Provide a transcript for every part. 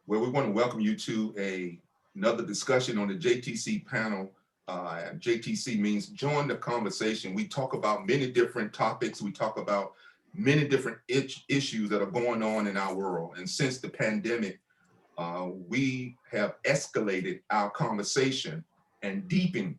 where we want to welcome you to another discussion on the JTC panel. JTC means join the conversation. We talk about many different topics. We talk about many different issues that are going on in our world. And since the pandemic, we have escalated our conversation and deepened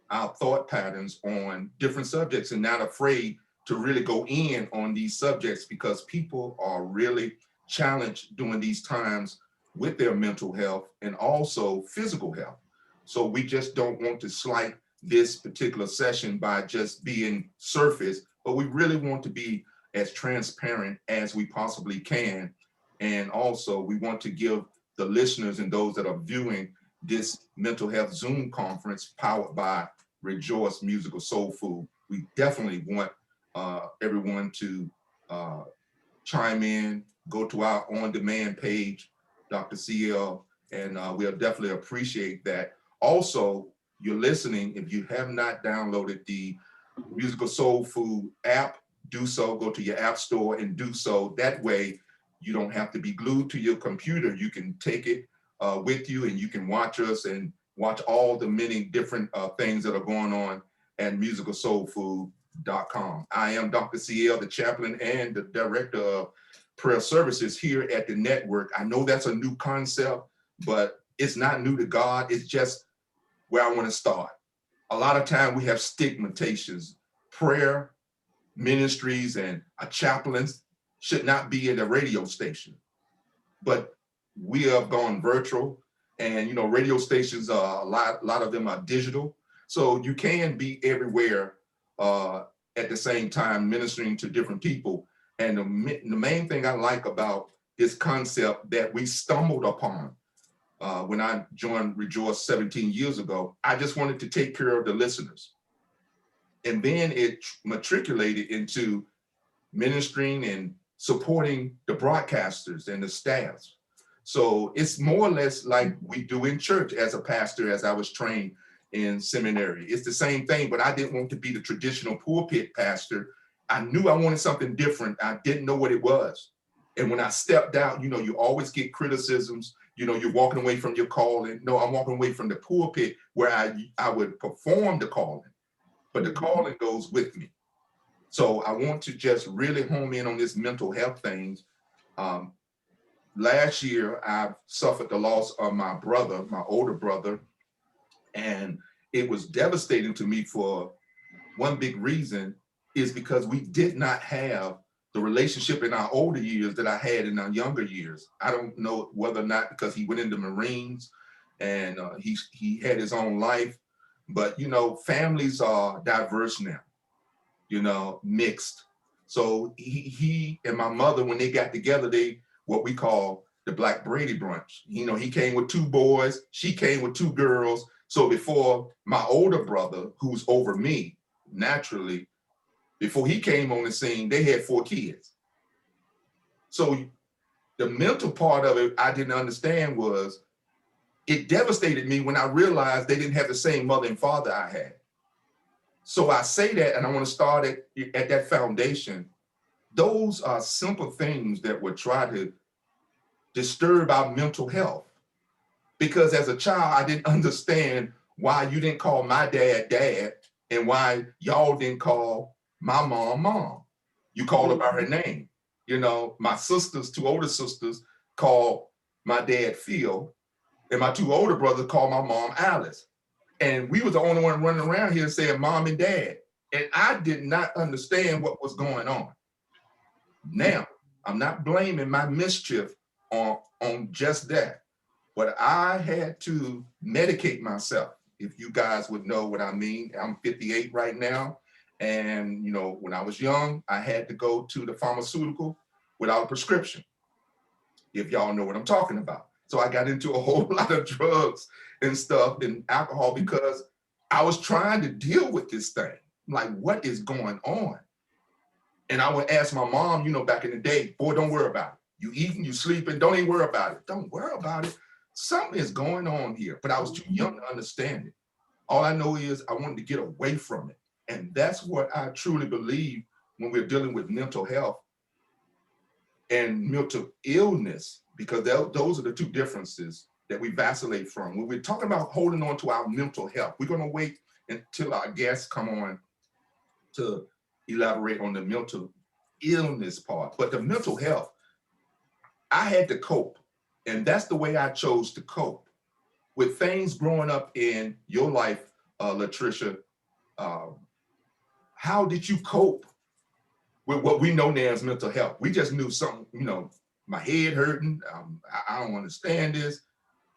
our thought patterns on different subjects and not afraid to really go in on these subjects because people are really challenged during these times with their mental health and also physical health. So we just don't want to slight this particular session by just being surface, but we really want to be as transparent as we possibly can. And also we want to give the listeners and those that are viewing this mental health Zoom conference powered by Rejoice Musical Soul Food. We definitely want everyone to chime in, go to our on-demand page, Dr. CL, and we'll definitely appreciate that. Also, you're listening, if you have not downloaded the Musical Soul Food app, do so, go to your app store and do so. That way, you don't have to be glued to your computer. You can take it with you and you can watch us and watch all the many different things that are going on at musicalsoulfood.com. I am Dr. CL, the chaplain and the director of prayer services here at the network. I know that's a new concept, but it's not new to God. It's just where I want to start. A lot of time we have stigmatizations. Prayer ministries and a chaplains should not be in a radio station, but we have gone virtual, and radio stations are a lot of them are digital, so you can be everywhere at the same time ministering to different people. And the main thing I like about this concept that we stumbled upon when I joined Rejoice 17 years ago, I just wanted to take care of the listeners. And then it matriculated into ministering and supporting the broadcasters and the staffs. So it's more or less like we do in church as a pastor, as I was trained in seminary. It's the same thing, but I didn't want to be the traditional pulpit pastor. I knew I wanted something different. I didn't know what it was. And when I stepped out, you always get criticisms. You're walking away from your calling. No, I'm walking away from the pulpit where I would perform the calling, but the calling goes with me. So I want to just really home in on this mental health things. Last year, I suffered the loss of my brother, my older brother, and it was devastating to me for one big reason is because we did not have the relationship in our older years that I had in our younger years. I don't know whether or not because he went into Marines and he had his own life, but families are diverse now, mixed. So he and my mother, when they got together, they what we call the Black Brady Brunch. He came with two boys, she came with two girls. So before my older brother, who's over me, naturally, before he came on the scene, they had 4 kids. So the mental part of it I didn't understand was it devastated me when I realized they didn't have the same mother and father I had. So I say that, and I want to start at that foundation. Those are simple things that would try to disturb our mental health. Because as a child, I didn't understand why you didn't call my dad dad and why y'all didn't call my mom mom. You called her by her name. My sisters, 2 older sisters, called my dad Phil, and my 2 older brothers called my mom Alice. And we was the only one running around here saying mom and dad. And I did not understand what was going on. Now, I'm not blaming my mischief on just that, but I had to medicate myself. If you guys would know what I mean, I'm 58 right now. And, when I was young, I had to go to the pharmaceutical without a prescription, if y'all know what I'm talking about. So I got into a whole lot of drugs and stuff and alcohol because I was trying to deal with this thing. Like, what is going on? And I would ask my mom, back in the day, boy, don't worry about it. You eating, you sleeping, don't even worry about it. Don't worry about it. Something is going on here. But I was too young to understand it. All I know is I wanted to get away from it. And that's what I truly believe when we're dealing with mental health and mental illness, because those are the two differences that we vacillate from. When we're talking about holding on to our mental health, we're going to wait until our guests come on to elaborate on the mental illness part. But the mental health, I had to cope. And that's the way I chose to cope with things growing up in your life, Latricia. How did you cope with what we know now as mental health? We just knew something, my head hurting. I don't understand this.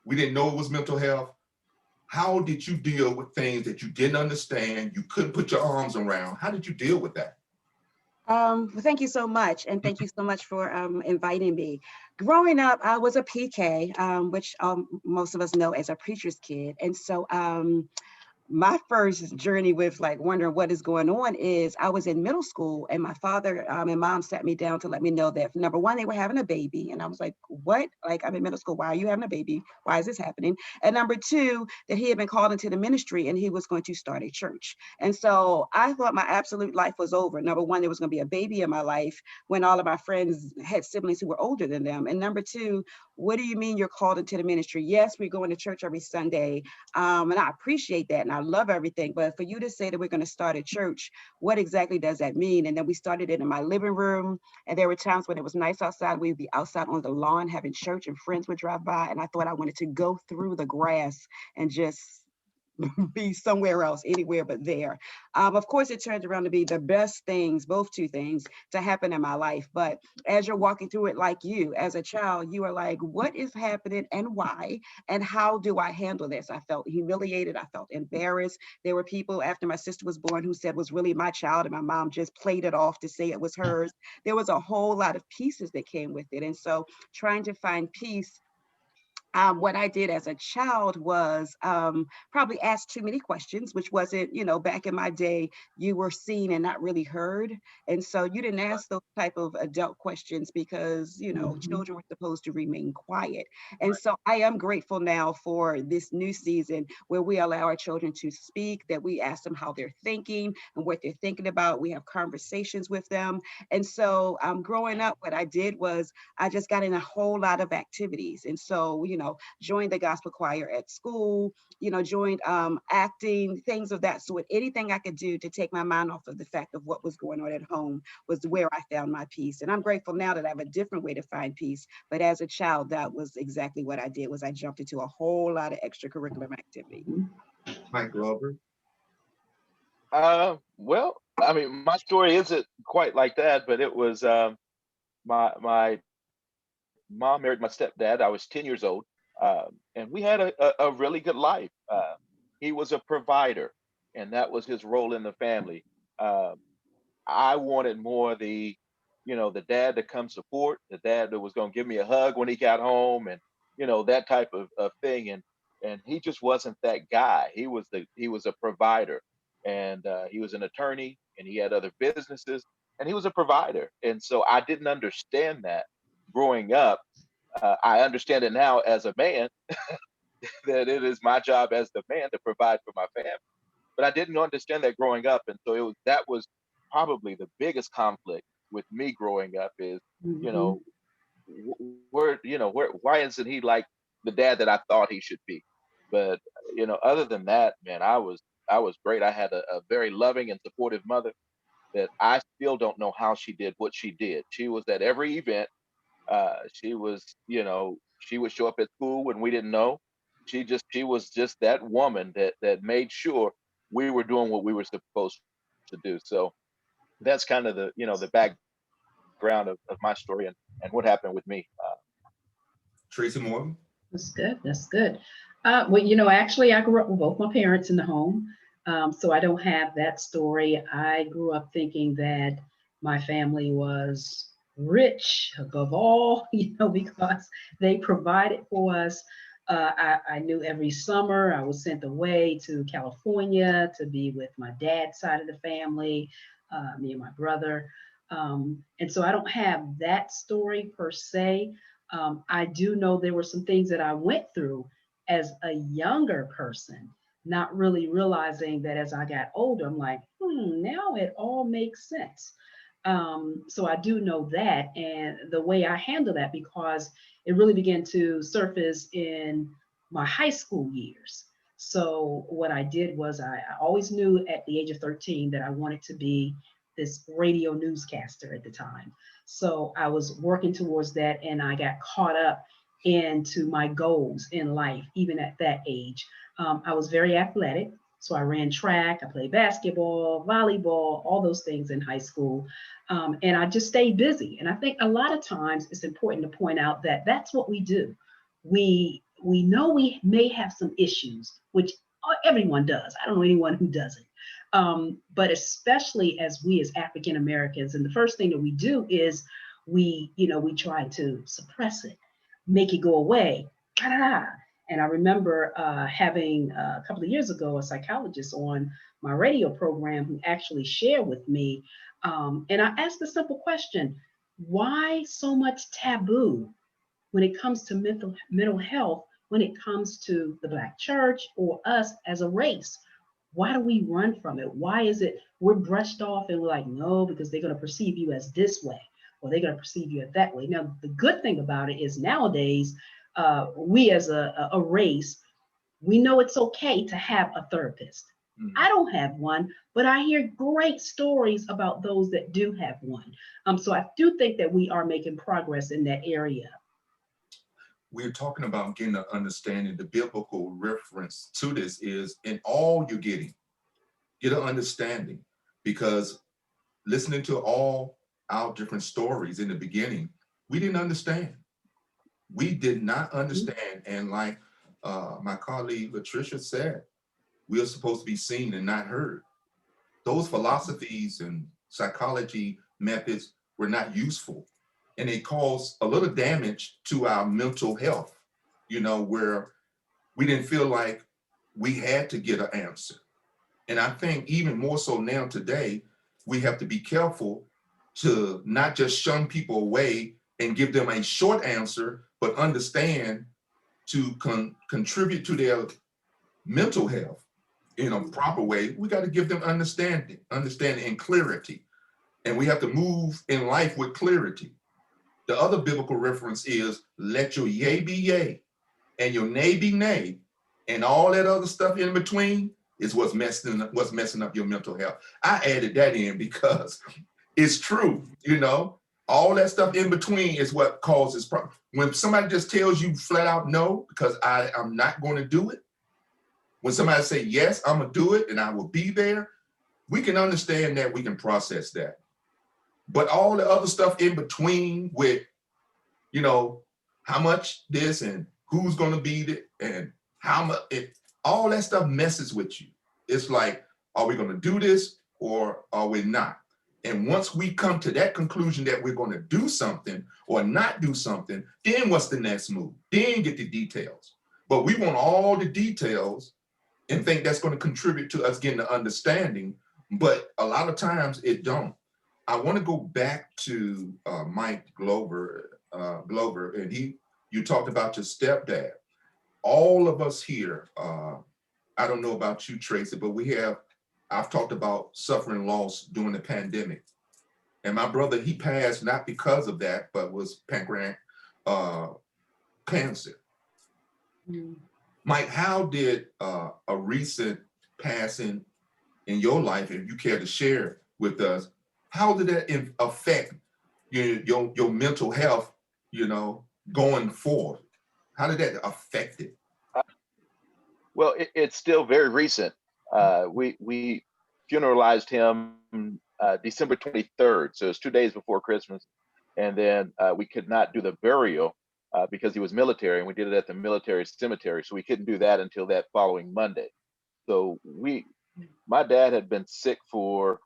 We didn't know it was mental health. How did you deal with things that you didn't understand, you couldn't put your arms around? How did you deal with that? Well, thank you so much. And thank you so much for inviting me. Growing up, I was a PK, which most of us know as a preacher's kid. And so my first journey with like wondering what is going on is I was in middle school, and my father and mom sat me down to let me know that, number one, they were having a baby. And I was like, what? Like, I'm in middle school. Why are you having a baby? Why is this happening? And number two, that he had been called into the ministry and he was going to start a church. And so I thought my absolute life was over. Number one, there was going to be a baby in my life when all of my friends had siblings who were older than them. And number two, what do you mean you're called into the ministry? Yes, we're going to church every Sunday. And I appreciate that. And I love everything. But for you to say that we're going to start a church, what exactly does that mean? And then we started it in my living room. And there were times when it was nice outside. We'd be outside on the lawn having church, and friends would drive by. And I thought I wanted to go through the grass and just be somewhere else, anywhere but there. Of course, it turned around to be the best things, both two things, to happen in my life. But as you're walking through it, like you, as a child, you are like, what is happening and why? And how do I handle this? I felt humiliated. I felt embarrassed. There were people after my sister was born who said it was really my child, and my mom just played it off to say it was hers. There was a whole lot of pieces that came with it. And so trying to find peace, what I did as a child was probably ask too many questions, which wasn't, back in my day, you were seen and not really heard. And so you didn't ask those type of adult questions because, children were supposed to remain quiet. And so I am grateful now for this new season where we allow our children to speak, that we ask them how they're thinking and what they're thinking about. We have conversations with them. And so growing up, what I did was I just got in a whole lot of activities. And so, joined the gospel choir at school, joined acting, things of that sort. Anything I could do to take my mind off of the fact of what was going on at home was where I found my peace. And I'm grateful now that I have a different way to find peace. But as a child, that was exactly what I did, was I jumped into a whole lot of extracurricular activity. Mike Glover. Well, I mean, my story isn't quite like that, but it was my mom married my stepdad. I was 10 years old, and we had a really good life. He was a provider, and that was his role in the family. I wanted more the dad to come support, the dad that was going to give me a hug when he got home, and that type of thing. And he just wasn't that guy. He was a provider, and he was an attorney, and he had other businesses, and he was a provider. And so I didn't understand that growing up. I understand it now as a man that it is my job as the man to provide for my family. But I didn't understand that growing up, and so that was probably the biggest conflict with me growing up is, where why isn't he like the dad that I thought he should be? But other than that, man, I was great. I had a very loving and supportive mother that I still don't know how she did what she did. She was at every event. She would show up at school when we didn't know. She was just that woman that made sure we were doing what we were supposed to do. So that's kind of the background of my story and what happened with me. Tracy Morgan. That's good. That's good. Well, actually, I grew up with both my parents in the home, so I don't have that story. I grew up thinking that my family was rich above all, because they provided for us. I knew every summer I was sent away to California to be with my dad's side of the family, me and my brother. And so I don't have that story per se. I do know there were some things that I went through as a younger person, not really realizing that as I got older, I'm like, now it all makes sense. So I do know that, and the way I handle that, because it really began to surface in my high school years. So what I did was I always knew at the age of 13 that I wanted to be this radio newscaster at the time. So I was working towards that, and I got caught up into my goals in life, even at that age. I was very athletic. So I ran track, I played basketball, volleyball, all those things in high school. And I just stayed busy. And I think a lot of times it's important to point out that that's what we do. We know we may have some issues, which everyone does. I don't know anyone who doesn't. But especially as we as African Americans, and the first thing that we do is we try to suppress it, make it go away. And I remember having a couple of years ago a psychologist on my radio program who actually shared with me. And I asked the simple question: why so much taboo when it comes to mental health, when it comes to the Black church or us as a race? Why do we run from it? Why is it we're brushed off and we're like, no, because they're going to perceive you as this way, or they're going to perceive you as that way? Now, the good thing about it is nowadays, we as a race, we know it's okay to have a therapist. I don't have one, but I hear great stories about those that do have one. So I do think that we are making progress in that area. We're talking about getting an understanding. The biblical reference to this is in all you're getting, get an understanding, because listening to all our different stories in the beginning, we didn't understand. We did not understand. And like my colleague Latricia said, we are supposed to be seen and not heard. Those philosophies and psychology methods were not useful, and it caused a little damage to our mental health, where we didn't feel like we had to get an answer. And I think even more so now today, we have to be careful to not just shun people away and give them a short answer, but understand to contribute to their mental health in a proper way. We got to give them understanding and clarity. And we have to move in life with clarity. The other biblical reference is let your yea be yea and your nay be nay, and all that other stuff in between is what's messing up your mental health. I added that in because it's true, all that stuff in between is what causes problems. When somebody just tells you flat out no, because I'm not going to do it. When somebody say yes, I'm gonna do it and I will be there, we can understand that, we can process that. But all the other stuff in between with, how much this and who's gonna be there and how much, all that stuff messes with you. It's like, are we gonna do this or are we not? And once we come to that conclusion that we're gonna do something or not do something, then what's the next move? Then get the details. But we want all the details and think that's going to contribute to us getting the understanding, but a lot of times it don't. I want to go back to Mike Glover, and you talked about your stepdad. All of us here, I don't know about you, Tracy, but I've talked about suffering loss during the pandemic. And my brother, he passed not because of that, but was pancreatic cancer. Mm. Mike, how did a recent passing in your life, if you care to share with us, how did that affect your mental health, going forward? How did that affect it? Well, it's still very recent. We funeralized him December 23rd, so it's 2 days before Christmas, and then we could not do the burial because he was military, and we did it at the military cemetery, so we couldn't do that until that following Monday. So my dad had been sick for,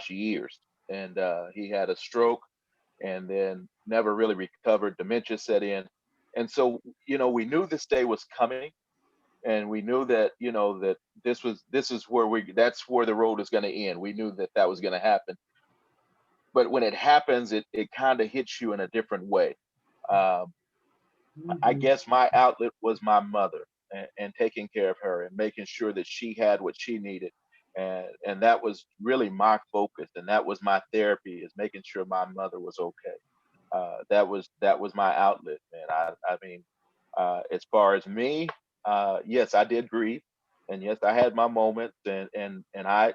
years, and he had a stroke and then never really recovered. Dementia set in. And so, we knew this day was coming, and we knew that, that that's where the road is going to end. We knew that was going to happen. But when it happens, it kind of hits you in a different way. I guess my outlet was my mother, and taking care of her and making sure that she had what she needed. And that was really my focus, and that was my therapy, is making sure my mother was okay. That was my outlet, man. I mean, as far as me, yes, I did grieve, and yes, I had my moments, and I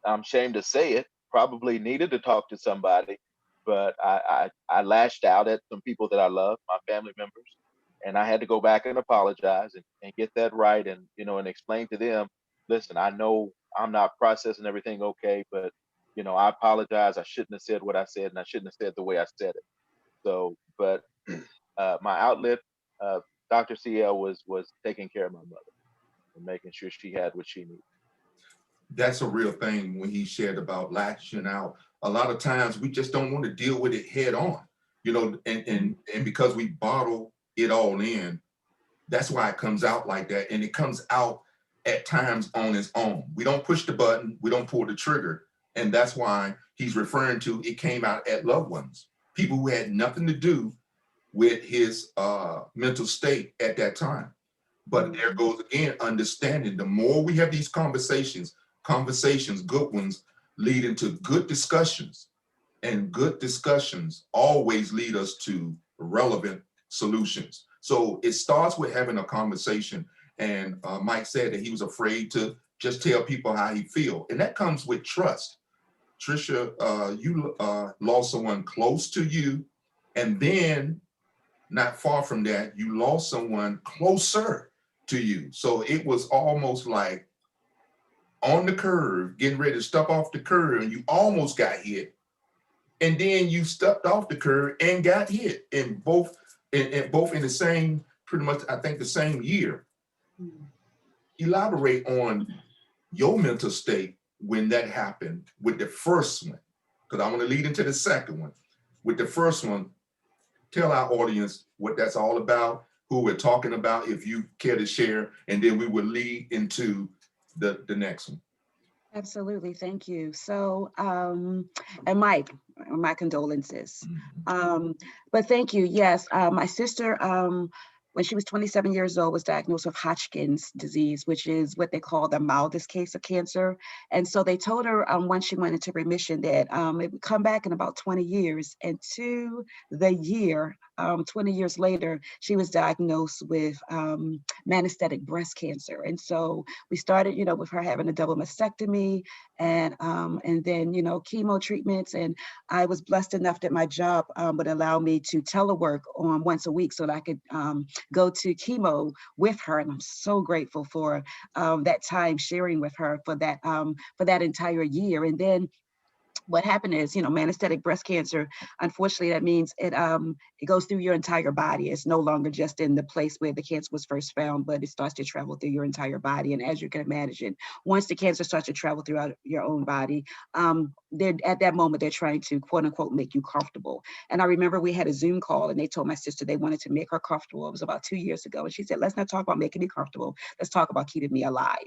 I'm ashamed to say it, probably needed to talk to somebody, but I lashed out at some people that I love, my family members, and I had to go back and apologize and get that right, and and explain to them, listen, I know I'm not processing everything okay, but I apologize. I shouldn't have said what I said, and I shouldn't have said the way I said it. So, but my outlet, uh, Dr. CL was taking care of my mother and making sure she had what she needed. That's a real thing when he shared about lashing out. A lot of times we just don't want to deal with it head on, and because we bottle it all in, that's why it comes out like that. And it comes out at times on its own. We don't push the button, we don't pull the trigger. And that's why he's referring to it came out at loved ones, people who had nothing to do with his mental state at that time. But there goes again, understanding the more we have these conversations, good ones, lead into good discussions. And good discussions always lead us to relevant solutions. So it starts with having a conversation. And Mike said that he was afraid to just tell people how he feel. And that comes with trust. Trisha, you lost someone close to you, and then not far from that, you lost someone closer to you. So it was almost like on the curve, getting ready to step off the curve, and you almost got hit. And then you stepped off the curve and got hit both in the same, pretty much, I think the same year. Elaborate on your mental state when that happened with the first one, because I want to lead into the second one. With the first one, tell our audience what that's all about, who we're talking about, if you care to share, and then we will lead into the next one. Absolutely, thank you. So, and Mike, my condolences. But thank you. Yes, my sister, when she was 27 years old, was diagnosed with Hodgkin's disease, which is what they call the mildest case of cancer. And so they told her once she went into remission that it would come back in about 20 years. And to the year, 20 years later, she was diagnosed with metastatic breast cancer. And so we started, with her having a double mastectomy and then, chemo treatments. And I was blessed enough that my job would allow me to telework on once a week so that I could go to chemo with her. And I'm so grateful for that time sharing with her for that entire year. And then what happened is, metastatic breast cancer, unfortunately, that means it goes through your entire body. It's no longer just in the place where the cancer was first found, but it starts to travel through your entire body. And as you can imagine, once the cancer starts to travel throughout your own body, at that moment, they're trying to, quote unquote, make you comfortable. And I remember we had a Zoom call and they told my sister they wanted to make her comfortable. It was about 2 years ago. And she said, let's not talk about making me comfortable. Let's talk about keeping me alive.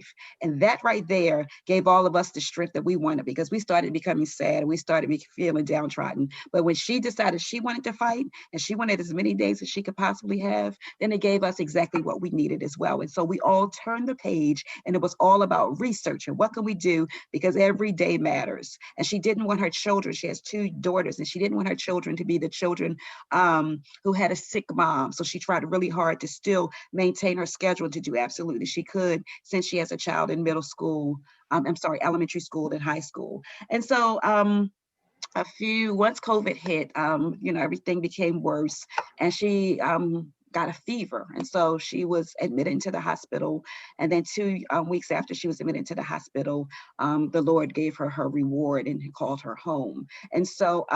And that right there gave all of us the strength that we wanted, because we started becoming sad and we started feeling downtrodden. But when she decided she wanted to fight and she wanted as many days as she could possibly have, then it gave us exactly what we needed as well. And so we all turned the page and it was all about research and what can we do, because every day matters. And she didn't want her children, she has 2 daughters, and she didn't want her children to be the children who had a sick mom. So she tried really hard to still maintain her schedule to do absolutely she could, since she has a child in elementary school and high school. And so once COVID hit, everything became worse, and she got a fever. And so she was admitted into the hospital. And then 2 weeks after she was admitted into the hospital, the Lord gave her her reward and he called her home. And so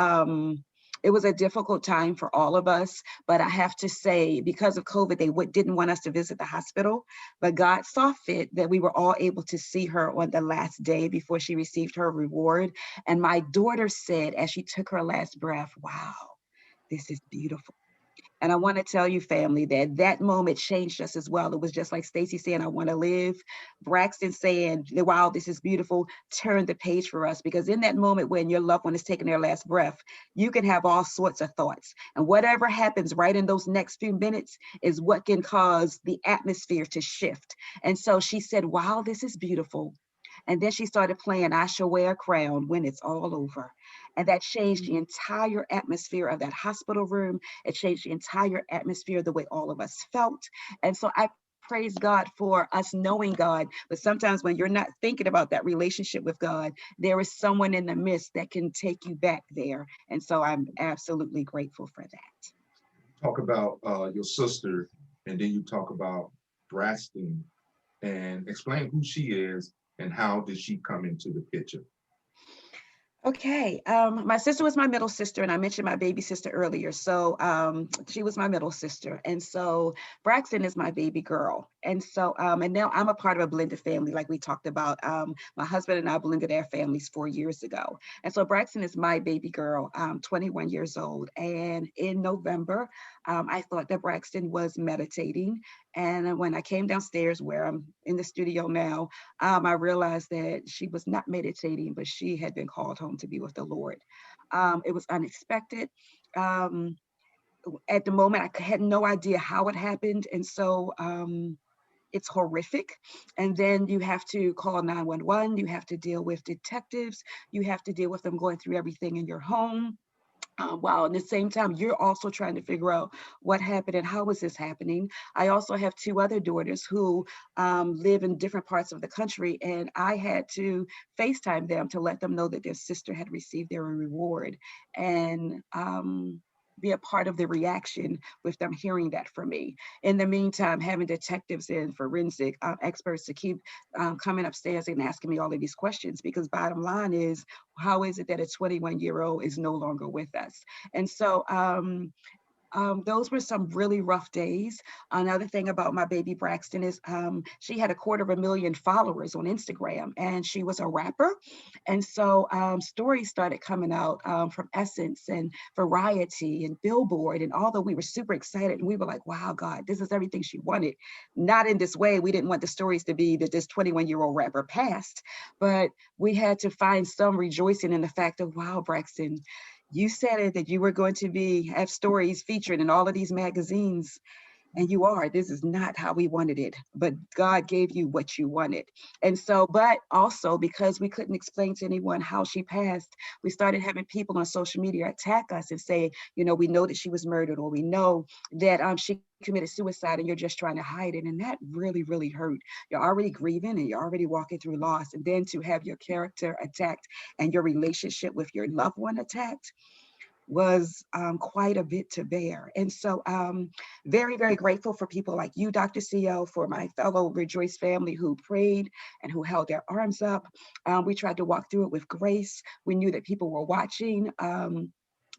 it was a difficult time for all of us, but I have to say, because of COVID, they didn't want us to visit the hospital, but God saw fit that we were all able to see her on the last day before she received her reward. And my daughter said, as she took her last breath, wow, this is beautiful. And I want to tell you, family, that moment changed us as well. It was just like Stacy saying, I want to live. Braxton saying, wow, this is beautiful, turned the page for us. Because in that moment when your loved one is taking their last breath, you can have all sorts of thoughts. And whatever happens right in those next few minutes is what can cause the atmosphere to shift. And so she said, wow, this is beautiful. And then she started playing I Shall Wear a Crown When It's All Over. And that changed the entire atmosphere of that hospital room. It changed the entire atmosphere, the way all of us felt. And so I praise God for us knowing God. But sometimes when you're not thinking about that relationship with God, there is someone in the midst that can take you back there. And so I'm absolutely grateful for that. Talk about your sister, and then you talk about Braxton, and explain who she is and how did she come into the picture. Okay, my sister was my middle sister, and I mentioned my baby sister earlier. So she was my middle sister, and so Braxton is my baby girl. And so, and now I'm a part of a blended family, like we talked about. My husband and I blended our families 4 years ago, and so Braxton is my baby girl, 21 years old. And in November, I thought that Braxton was meditating, and when I came downstairs, where I'm in the studio now, I realized that she was not meditating, but she had been called home to be with the Lord. It was unexpected. Um, at the moment, I had no idea how it happened. And so it's horrific. And then you have to call 911. You have to deal with detectives. You have to deal with them going through everything in your home. While at the same time, you're also trying to figure out what happened and how is this happening. I also have two other daughters who live in different parts of the country, and I had to FaceTime them to let them know that their sister had received their reward, and be a part of the reaction with them hearing that from me. In the meantime, having detectives and forensic experts to keep coming upstairs and asking me all of these questions, because bottom line is, how is it that a 21-year-old is no longer with us? And so those were some really rough days. Another thing about my baby Braxton is she had 250,000 followers on Instagram, and she was a rapper. And so stories started coming out from Essence and Variety and Billboard. And although we were super excited and we were like, wow, God, this is everything she wanted. Not in this way. We didn't want the stories to be that this 21-year-old rapper passed, but we had to find some rejoicing in the fact of, wow, Braxton, you said it, that you were going to have stories featured in all of these magazines, and you are. This is not how we wanted it, but God gave you what you wanted. And so, but also because we couldn't explain to anyone how she passed, we started having people on social media attack us and say, you know, we know that she was murdered, or we know that she committed suicide and you're just trying to hide it. And that really, really hurt. You're already grieving and you're already walking through loss. And then to have your character attacked and your relationship with your loved one attacked was quite a bit to bear. And so very, very grateful for people like you, Dr. CO, for my fellow Rejoice family who prayed and who held their arms up. We tried to walk through it with grace. We knew that people were watching.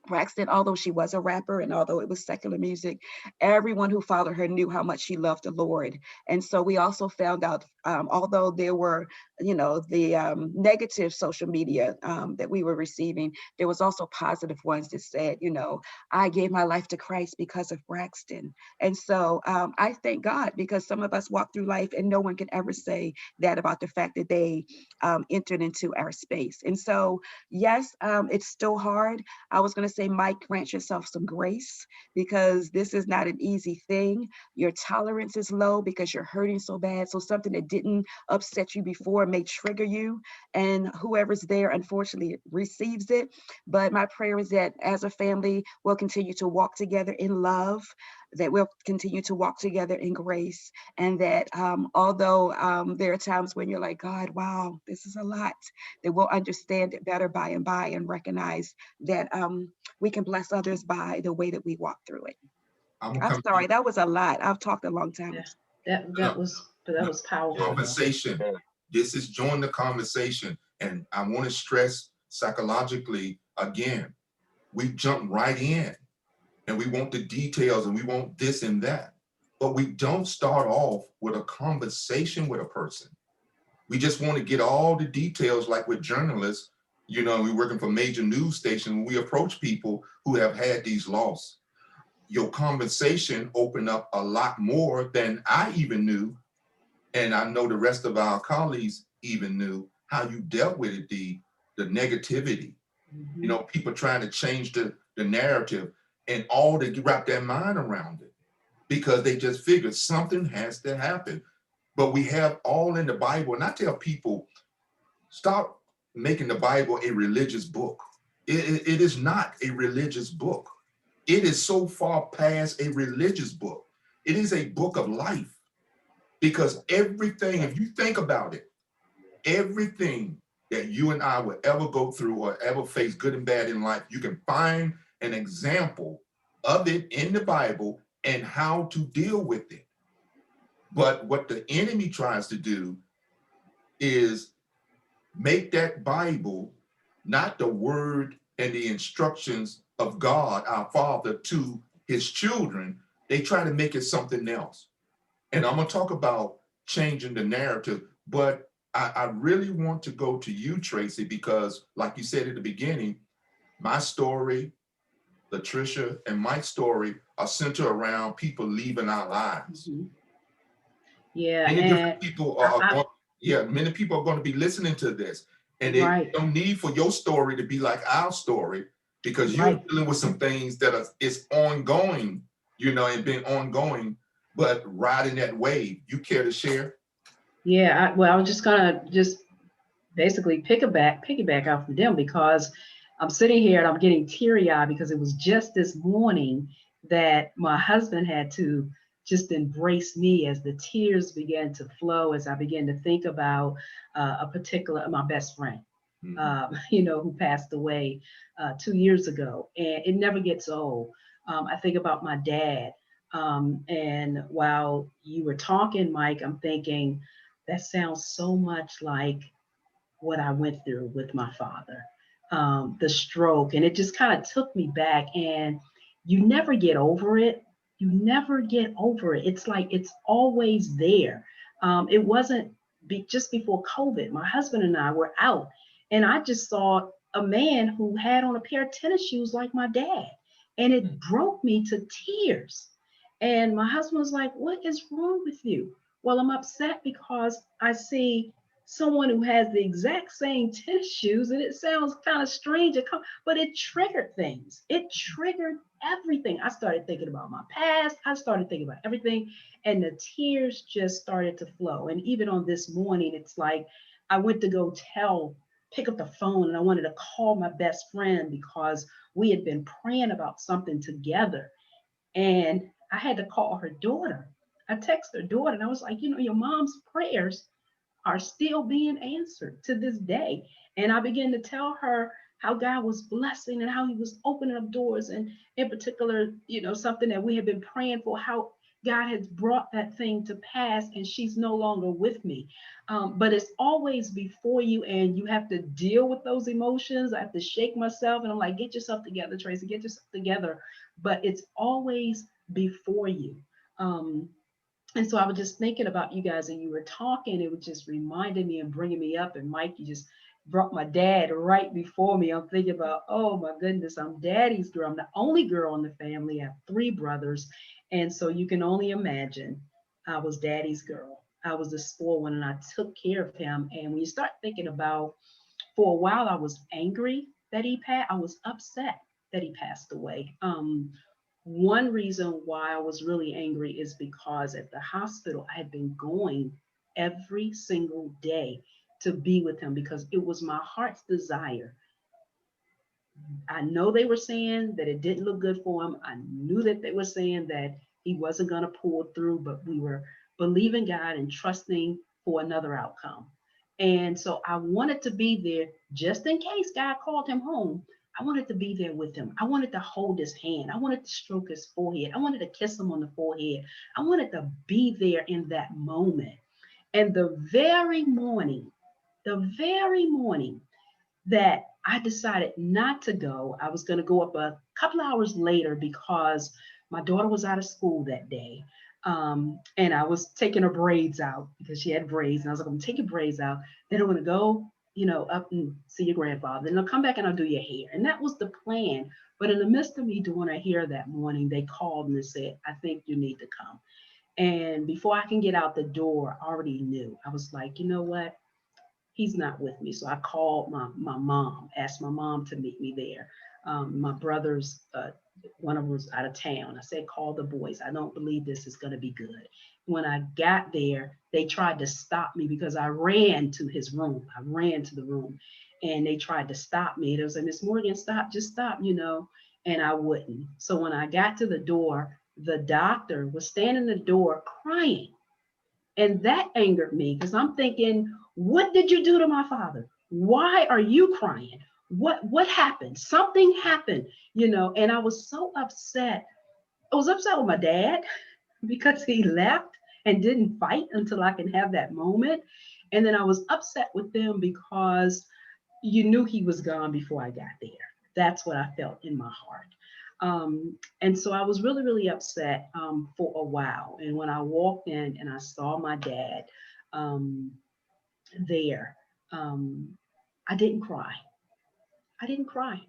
Braxton, although she was a rapper and although it was secular music, everyone who followed her knew how much she loved the Lord. And so we also found out, although there were, you know, the negative social media that we were receiving, there was also positive ones that said, you know, I gave my life to Christ because of Braxton. And so I thank God, because some of us walk through life and no one can ever say that about the fact that they entered into our space. And so, yes, it's still hard. I was going to say, Mike, grant yourself some grace, because this is not an easy thing. Your tolerance is low because you're hurting so bad. So something that didn't upset you before may trigger you, and whoever's there, unfortunately, receives it. But my prayer is that as a family, we'll continue to walk together in love, that we'll continue to walk together in grace, and that although there are times when you're like, God, wow, this is a lot, that we'll understand it better by and by and recognize that we can bless others by the way that we walk through it. I'm sorry, that was a lot. I've talked a long time. Yeah, that was powerful. Conversation. This is join the conversation. And I want to stress psychologically again, we jump right in and we want the details and we want this and that. But we don't start off with a conversation with a person. We just want to get all the details, like with journalists. You know, we're working for major news stations. When we approach people who have had these losses, your conversation opened up a lot more than I even knew. And I know the rest of our colleagues even knew how you dealt with it, the negativity. You know, people trying to change the narrative and all to wrap their mind around it, because they just figured something has to happen. But we have all in the Bible. And I tell people, Stop making the Bible a religious book. It is not a religious book. It is so far past a religious book. It is a book of life, because everything, if you think about it, everything that you and I will ever go through or ever face, good and bad in life, you can find an example of it in the Bible and how to deal with it. But what the enemy tries to do is make that Bible not the word and the instructions of God, our Father, to his children. They try to make it something else. And I'm going to talk about changing the narrative, but I really want to go to you, Tracy, because like you said at the beginning, my story, Latricia, and Mike's story are centered around people leaving our lives. Mhm. Yeah, Many and different people are going, yeah, many people are going to be listening to this, and they right, don't need for your story to be like our story, because you're right. dealing with some things that are it's ongoing, and been ongoing, but riding that wave. You care to share? Yeah, well, I was just gonna just basically piggyback off of them because I'm sitting here and I'm getting teary-eyed because it was just this morning that my husband had to just embrace me as the tears began to flow as I began to think about a particular my best friend, Mhm. who passed away 2 years ago, and it never gets old. I think about my dad, and while you were talking, Mike, I'm thinking that sounds so much like what I went through with my father, the stroke, and it just kind of took me back. And you never get over it. You never get over it. It's like it's always there. It wasn't just before COVID. My husband and I were out, and I just saw a man who had on a pair of tennis shoes like my dad, and it broke me to tears. And my husband was like, "What is wrong with you?" Well, I'm upset because I see someone who has the exact same tennis shoes, and it sounds kind of strange, but it triggered things. It triggered everything. I started thinking about my past. I started thinking about everything, and the tears just started to flow. And even on this morning, it's like I went to go pick up the phone, and I wanted to call my best friend because we had been praying about something together. And I had to call her daughter. I texted her daughter, and I was like, your mom's prayers are still being answered to this day. And I began to tell her how God was blessing and how he was opening up doors. And in particular, something that we have been praying for, how God has brought that thing to pass and she's no longer with me. But it's always before you and you have to deal with those emotions. I have to shake myself and I'm like, get yourself together, Tracy, get yourself together. But it's always before you. And so I was just thinking about you guys and you were talking, it was just reminding me and bringing me up. And Mike, you just brought my dad right before me. I'm thinking about, oh my goodness, I'm daddy's girl. I'm the only girl in the family. I have 3 brothers. And so you can only imagine I was daddy's girl. I was the spoiled one and I took care of him. And when you start thinking about, for a while, I was angry that he passed. I was upset that he passed away. One reason why I was really angry is because at the hospital, I had been going every single day to be with him because it was my heart's desire. I know they were saying that it didn't look good for him. I knew that they were saying that he wasn't going to pull through, but we were believing God and trusting for another outcome. And so I wanted to be there just in case God called him home. I wanted to be there with him. I wanted to hold his hand. I wanted to stroke his forehead. I wanted to kiss him on the forehead. I wanted to be there in that moment. And the very morning that I decided not to go, I was going to go up a couple hours later because my daughter was out of school that day. And I was taking her braids out because she had braids. And I was like, I'm going to take your braids out. Then I'm going to go, up and see your grandfather. Then I'll come back and I'll do your hair. And that was the plan. But in the midst of me doing her hair that morning, they called and said, I think you need to come. And before I can get out the door, I already knew. I was like, you know what? He's not with me. So I called my mom, asked my mom to meet me there. My brother's one of them was out of town. I said, call the boys. I don't believe this is going to be good. When I got there, they tried to stop me because I ran to his room. I ran to the room and they tried to stop me. They was like, Miss Morgan, stop, just stop, you know, and I wouldn't. So when I got to the door, the doctor was standing in the door crying. And that angered me because I'm thinking, what did you do to my father? Why are you crying? What happened? Something happened, you know, and I was so upset. I was upset with my dad because he left and didn't fight until I can have that moment. And then I was upset with them because you knew he was gone before I got there. That's what I felt in my heart. And so I was really, really upset for a while. And when I walked in and I saw my dad um, there, I didn't cry. I didn't cry.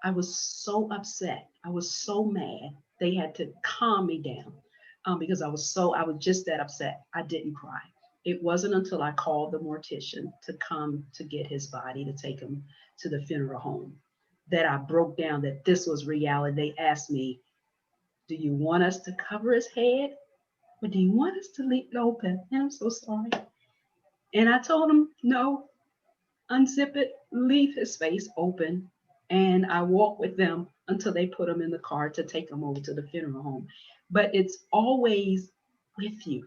I was so upset. I was so mad. They had to calm me down because I was just that upset. I didn't cry. It wasn't until I called the mortician to come to get his body to take him to the funeral home that I broke down that this was reality. They asked me, do you want us to cover his head or do you want us to leave it open? And I'm so sorry. And I told him, no, unzip it, leave his face open. And I walked with them until they put him in the car to take him over to the funeral home. But it's always with you.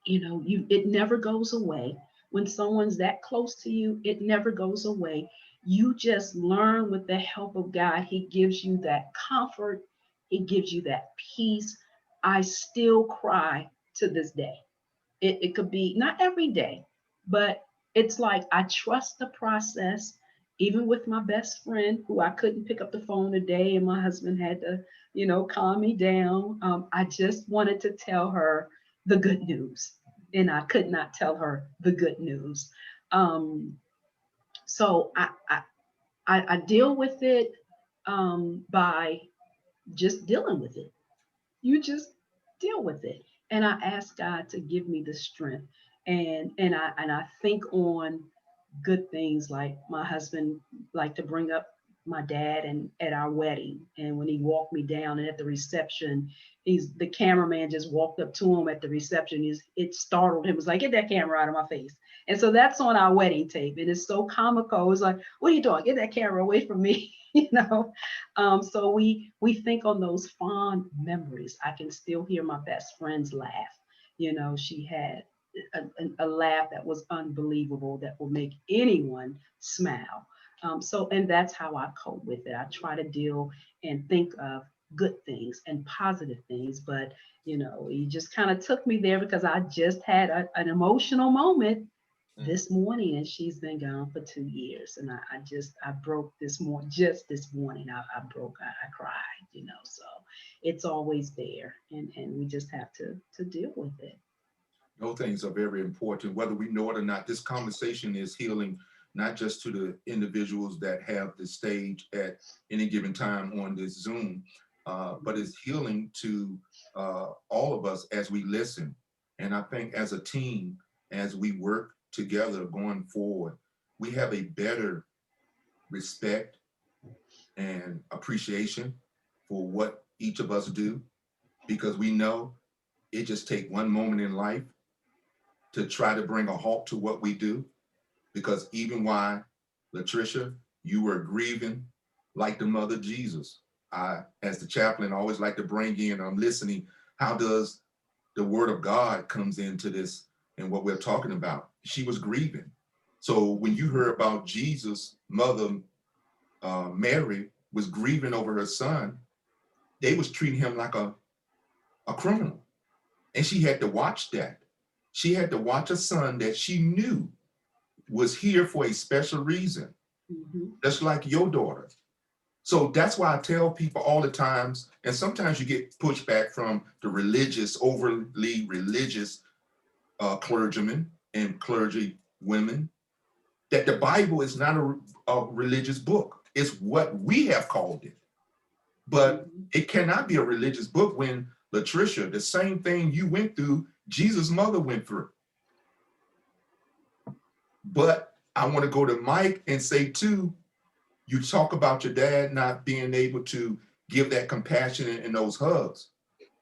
You know, it never goes away. When someone's that close to you, it never goes away. You just learn with the help of God. He gives you that comfort. He gives you that peace. I still cry to this day. It could be not every day, but it's like I trust the process. Even with my best friend who I couldn't pick up the phone today and my husband had to, you know, calm me down. I just wanted to tell her the good news and I could not tell her the good news. So I deal with it by just dealing with it. You just deal with it. And I ask God to give me the strength. And I think on good things like my husband liked to bring up my dad and at our wedding. And when he walked me down and at the reception, the cameraman just walked up to him at the reception. It startled him. It was like, get that camera out of my face. And so that's on our wedding tape. It is so comical. It's like, what are you doing? Get that camera away from me. You know, so we think on those fond memories. I can still hear my best friend's laugh. You know, she had a laugh that was unbelievable that will make anyone smile. And that's how I cope with it. I try to deal and think of good things and positive things, but you know, you just kind of took me there because I just had an emotional moment this morning and she's been gone for 2 years and I broke this morning, just this morning I broke, I cried, you know, so it's always there and we just have to deal with it. Those things are very important, whether we know it or not. This conversation is healing, not just to the individuals that have the stage at any given time on this Zoom, but it's healing to all of us as we listen. And I think as a team, as we work together going forward, we have a better respect and appreciation for what each of us do, because we know it just takes one moment in life to try to bring a halt to what we do. Because even while Latricia, you were grieving like the mother Jesus, I, as the chaplain, always like to bring in, I'm listening, how does the word of God comes into this and what we're talking about? She was grieving. So when you heard about Jesus' mother, Mary, was grieving over her son, they was treating him like a criminal. And she had to watch that. She had to watch a son that she knew was here for a special reason, just like your daughter. So that's why I tell people all the times, and sometimes you get pushback from the religious, overly religious clergymen and clergy women, that the Bible is not a religious book. It's what we have called it. But it cannot be a religious book when Latricia, the same thing you went through, Jesus' mother went through. But I want to go to Mike and say too, you talk about your dad not being able to give that compassion and those hugs,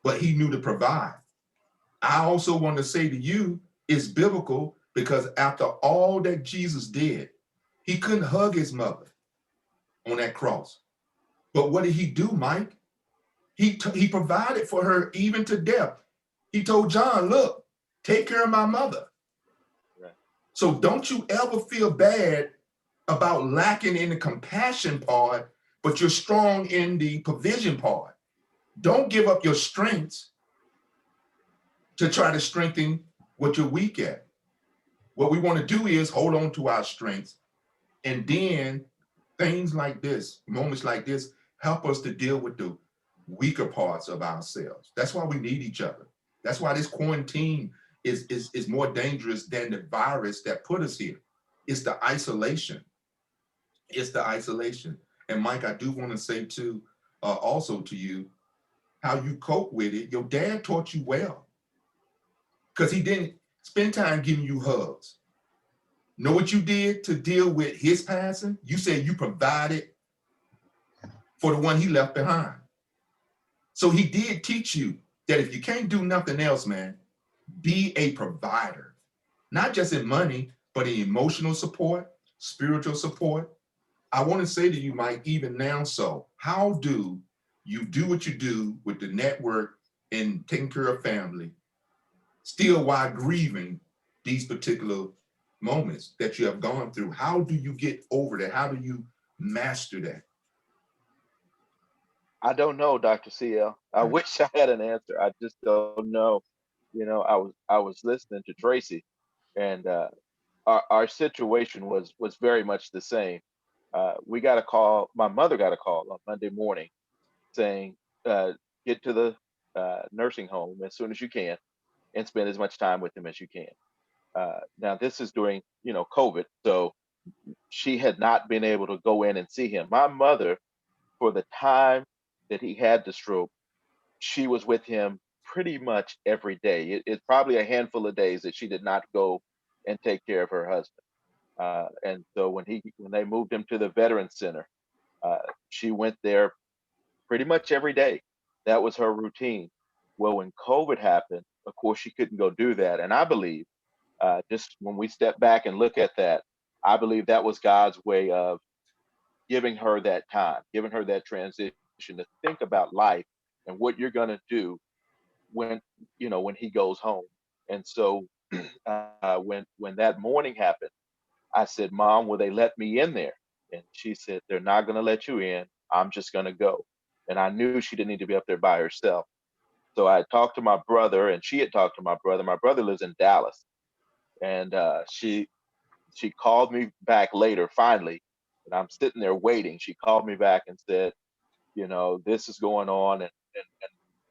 but he knew to provide. I also want to say to you, it's biblical because after all that Jesus did, he couldn't hug his mother on that cross. But what did he do, Mike? He provided for her even to death. He told John, look, take care of my mother. Right. So don't you ever feel bad about lacking in the compassion part, but you're strong in the provision part. Don't give up your strengths to try to strengthen what you're weak at. What we want to do is hold on to our strengths, and then things like this, moments like this, help us to deal with the weaker parts of ourselves. That's why we need each other. That's why this quarantine is more dangerous than the virus that put us here. It's the isolation. It's the isolation. And Mike, I do want to say too, also to you, how you cope with it. Your dad taught you well because he didn't spend time giving you hugs. Know what you did to deal with his passing? You said you provided for the one he left behind. So he did teach you that if you can't do nothing else, man, be a provider, not just in money, but in emotional support, spiritual support. I want to say to you, Mike, even now, so how do you do what you do with the network and taking care of family, still while grieving these particular moments that you have gone through? How do you get over that? How do you master that? I don't know, Dr. CL. I wish I had an answer. I just don't know. I was listening to Tracy, and our situation was very much the same. We got a call. My mother got a call on Monday morning saying, "Get to the nursing home as soon as you can, and spend as much time with them as you can." Now, this is during COVID, so she had not been able to go in and see him. My mother, for the time that he had the stroke, she was with him pretty much every day. It's probably a handful of days that she did not go and take care of her husband. And so when they moved him to the Veterans Center, uh, she went there pretty much every day. That was her routine. Well, when COVID happened, of course, she couldn't go do that. And I believe, just when we step back and look at that, I believe that was God's way of giving her that time, giving her that transition to think about life and what you're going to do when when he goes home. And so when that morning happened, I said, "Mom, will they let me in there?" And she said, "They're not going to let you in. I'm just going to go." And I knew she didn't need to be up there by herself. So I talked to my brother, and she had talked to my brother. My brother lives in Dallas, and she called me back later. Finally, and I'm sitting there waiting. She called me back and said, "This is going on," and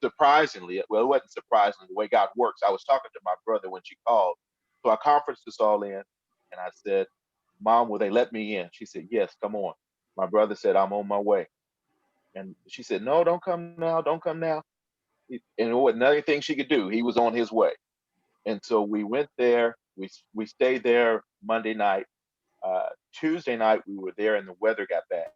surprisingly, well, it wasn't surprising the way God works. I was talking to my brother when she called, so I conferenced this all in, and I said, "Mom, will they let me in?" She said, "Yes, come on." My brother said, "I'm on my way," and she said, "No, don't come now, don't come now." And it wasn't nothing she could do. He was on his way, and so we went there. We stayed there Monday night. Tuesday night we were there, and the weather got bad.